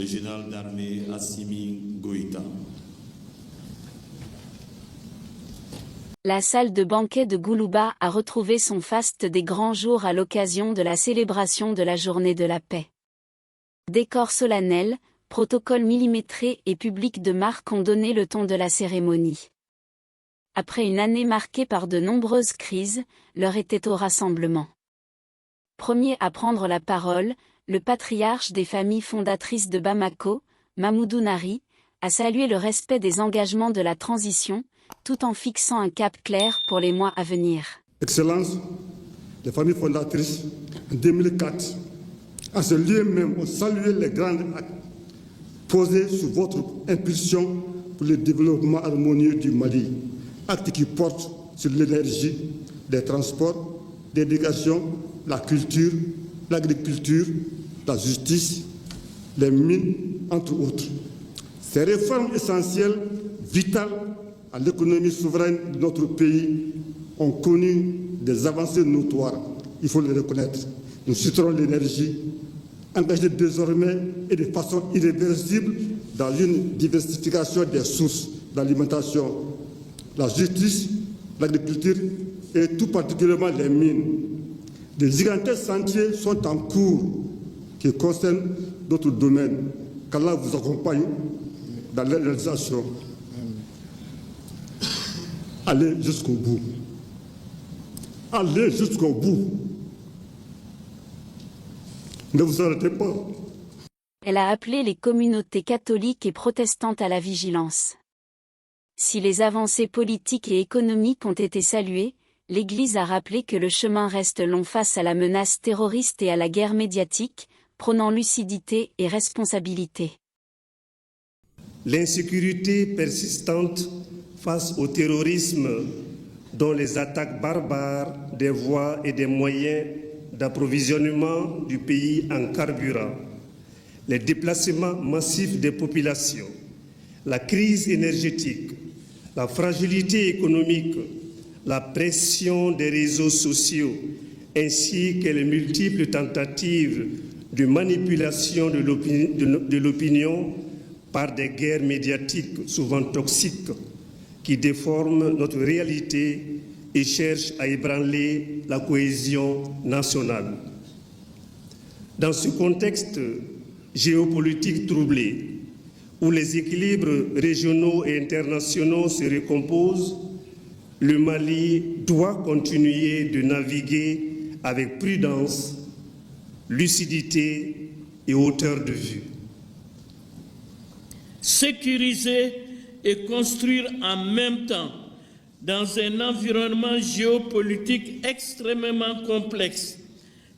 Le général d'armée Assimi Goïta. La salle de banquet de Goulouba a retrouvé son faste des grands jours à l'occasion de la célébration de la Journée de la paix. Décors solennels, protocoles millimétrés et public de marque ont donné le ton de la cérémonie. Après une année marquée par de nombreuses crises, l'heure était au rassemblement. Premier à prendre la parole, le patriarche des familles fondatrices de Bamako, Mamoudou Nari, a salué le respect des engagements de la transition, tout en fixant un cap clair pour les mois à venir. Excellence, les familles fondatrices, en 2004, à ce lieu même, ont salué les grands actes posés sous votre impulsion pour le développement harmonieux du Mali. Actes qui portent sur l'énergie, les transports, l'éducation, la culture, l'agriculture, la justice, les mines, entre autres. Ces réformes essentielles, vitales à l'économie souveraine de notre pays, ont connu des avancées notoires, il faut le reconnaître. Nous citerons l'énergie, engagée désormais et de façon irréversible dans une diversification des sources d'alimentation, la justice, l'agriculture et tout particulièrement les mines. Des gigantesques chantiers sont en cours qui concernent d'autres domaines. Qu'Allah vous accompagne dans leur réalisation. Allez jusqu'au bout. Allez jusqu'au bout. Ne vous arrêtez pas. Elle a appelé les communautés catholiques et protestantes à la vigilance. Si les avancées politiques et économiques ont été saluées, l'Église a rappelé que le chemin reste long face à la menace terroriste et à la guerre médiatique, prônant lucidité et responsabilité. L'insécurité persistante face au terrorisme, dont les attaques barbares des voies et des moyens d'approvisionnement du pays en carburant, les déplacements massifs des populations, la crise énergétique, la fragilité économique, la pression des réseaux sociaux, ainsi que les multiples tentatives de manipulation de l'opinion par des guerres médiatiques souvent toxiques qui déforment notre réalité et cherchent à ébranler la cohésion nationale. Dans ce contexte géopolitique troublé, où les équilibres régionaux et internationaux se recomposent, le Mali doit continuer de naviguer avec prudence, lucidité et hauteur de vue. Sécuriser et construire en même temps dans un environnement géopolitique extrêmement complexe.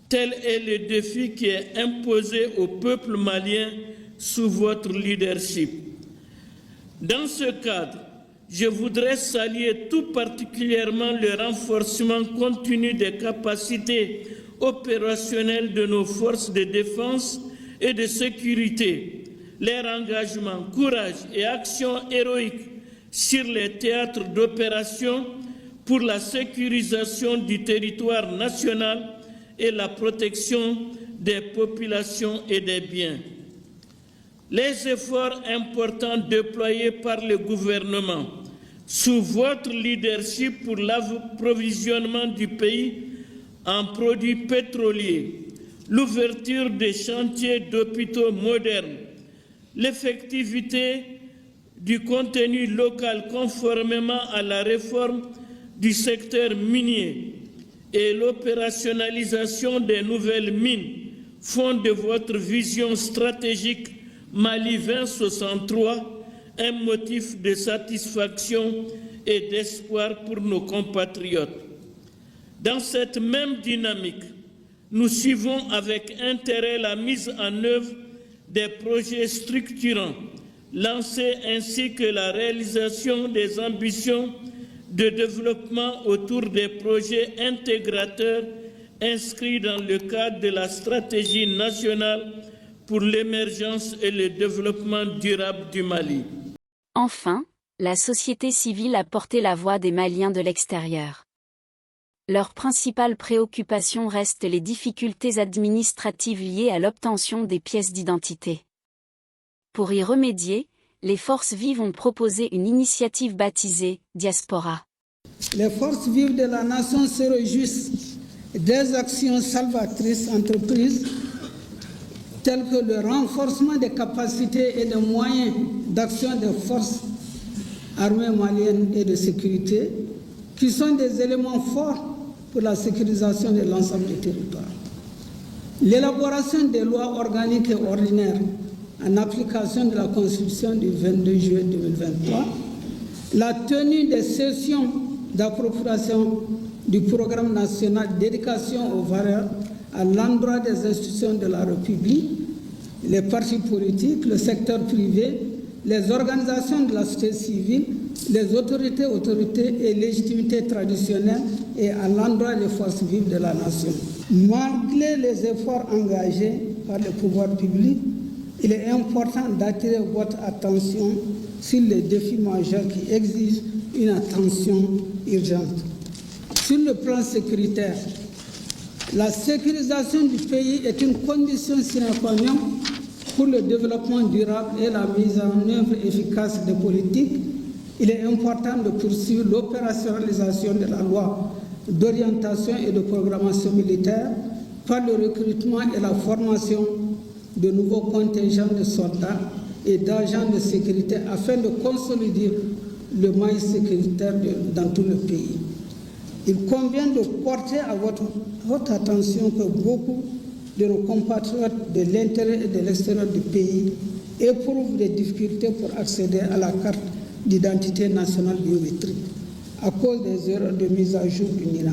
Tel est le défi qui est imposé au peuple malien sous votre leadership. Dans ce cadre, je voudrais saluer tout particulièrement le renforcement continu des capacités opérationnelles de nos forces de défense et de sécurité, leur engagement, courage et action héroïque sur les théâtres d'opération pour la sécurisation du territoire national et la protection des populations et des biens. Les efforts importants déployés par le gouvernement sous votre leadership pour l'approvisionnement du pays en produits pétroliers, l'ouverture des chantiers d'hôpitaux modernes, l'effectivité du contenu local conformément à la réforme du secteur minier et l'opérationnalisation des nouvelles mines font de votre vision stratégique Mali 2063 un motif de satisfaction et d'espoir pour nos compatriotes. Dans cette même dynamique, nous suivons avec intérêt la mise en œuvre des projets structurants lancés ainsi que la réalisation des ambitions de développement autour des projets intégrateurs inscrits dans le cadre de la stratégie nationale pour l'émergence et le développement durable du Mali. Enfin, la société civile a porté la voix des Maliens de l'extérieur. Leur principale préoccupation reste les difficultés administratives liées à l'obtention des pièces d'identité. Pour y remédier, les forces vives ont proposé une initiative baptisée Diaspora. Les forces vives de la nation se réjouissent des actions salvatrices entreprises telles que le renforcement des capacités et des moyens d'action des forces armées maliennes et de sécurité, qui sont des éléments forts pour la sécurisation de l'ensemble du territoire. L'élaboration des lois organiques et ordinaires en application de la Constitution du 22 juillet 2023, la tenue des sessions d'appropriation du programme national d'éducation aux valeurs à l'endroit des institutions de la République, les partis politiques, le secteur privé, les organisations de la société civile, les autorités et légitimités traditionnelles et à l'endroit des forces vives de la nation. Malgré les efforts engagés par le pouvoir public, il est important d'attirer votre attention sur les défis majeurs qui exigent une attention urgente. Sur le plan sécuritaire, la sécurisation du pays est une condition sine qua non pour le développement durable et la mise en œuvre efficace des politiques. Il est important de poursuivre l'opérationnalisation de la loi d'orientation et de programmation militaire par le recrutement et la formation de nouveaux contingents de soldats et d'agents de sécurité afin de consolider le maillage sécuritaire dans tout le pays. Il convient de porter à votre attention que beaucoup de nos compatriotes de l'intérieur et de l'extérieur du pays éprouvent des difficultés pour accéder à la carte d'identité nationale biométrique à cause des erreurs de mise à jour du NINA.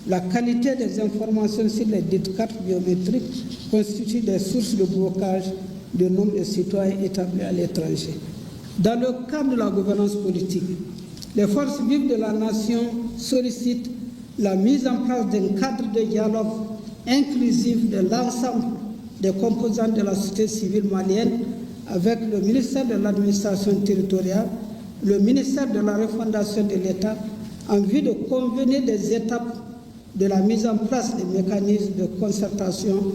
La qualité des informations sur les dites cartes biométriques constitue des sources de blocage de nombre de citoyens établis à l'étranger. Dans le cadre de la gouvernance politique, les forces vives de la nation sollicitent la mise en place d'un cadre de dialogue inclusif de l'ensemble des composantes de la société civile malienne avec le ministère de l'administration territoriale, le ministère de la refondation de l'État, en vue de convenir des étapes de la mise en place des mécanismes de concertation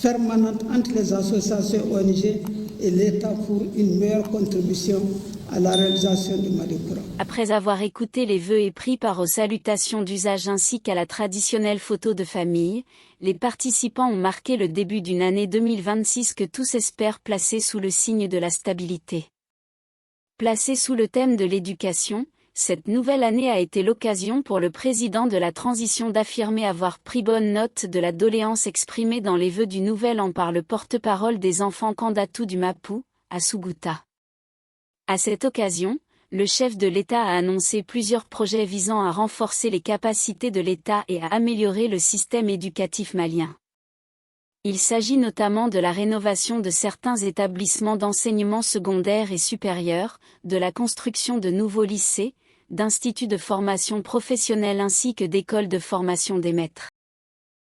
permanente entre les associations ONG et l'État pour une meilleure contribution à la réalisation du Mali courant. Après avoir écouté les vœux et prières aux salutations d'usage ainsi qu'à la traditionnelle photo de famille, les participants ont marqué le début d'une année 2026 que tous espèrent placer sous le signe de la stabilité. Placée sous le thème de l'éducation, cette nouvelle année a été l'occasion pour le président de la transition d'affirmer avoir pris bonne note de la doléance exprimée dans les vœux du Nouvel An par le porte-parole des enfants Kandatou du Mapou, à Sougouta. À cette occasion, le chef de l'État a annoncé plusieurs projets visant à renforcer les capacités de l'État et à améliorer le système éducatif malien. Il s'agit notamment de la rénovation de certains établissements d'enseignement secondaire et supérieur, de la construction de nouveaux lycées, d'instituts de formation professionnelle ainsi que d'écoles de formation des maîtres.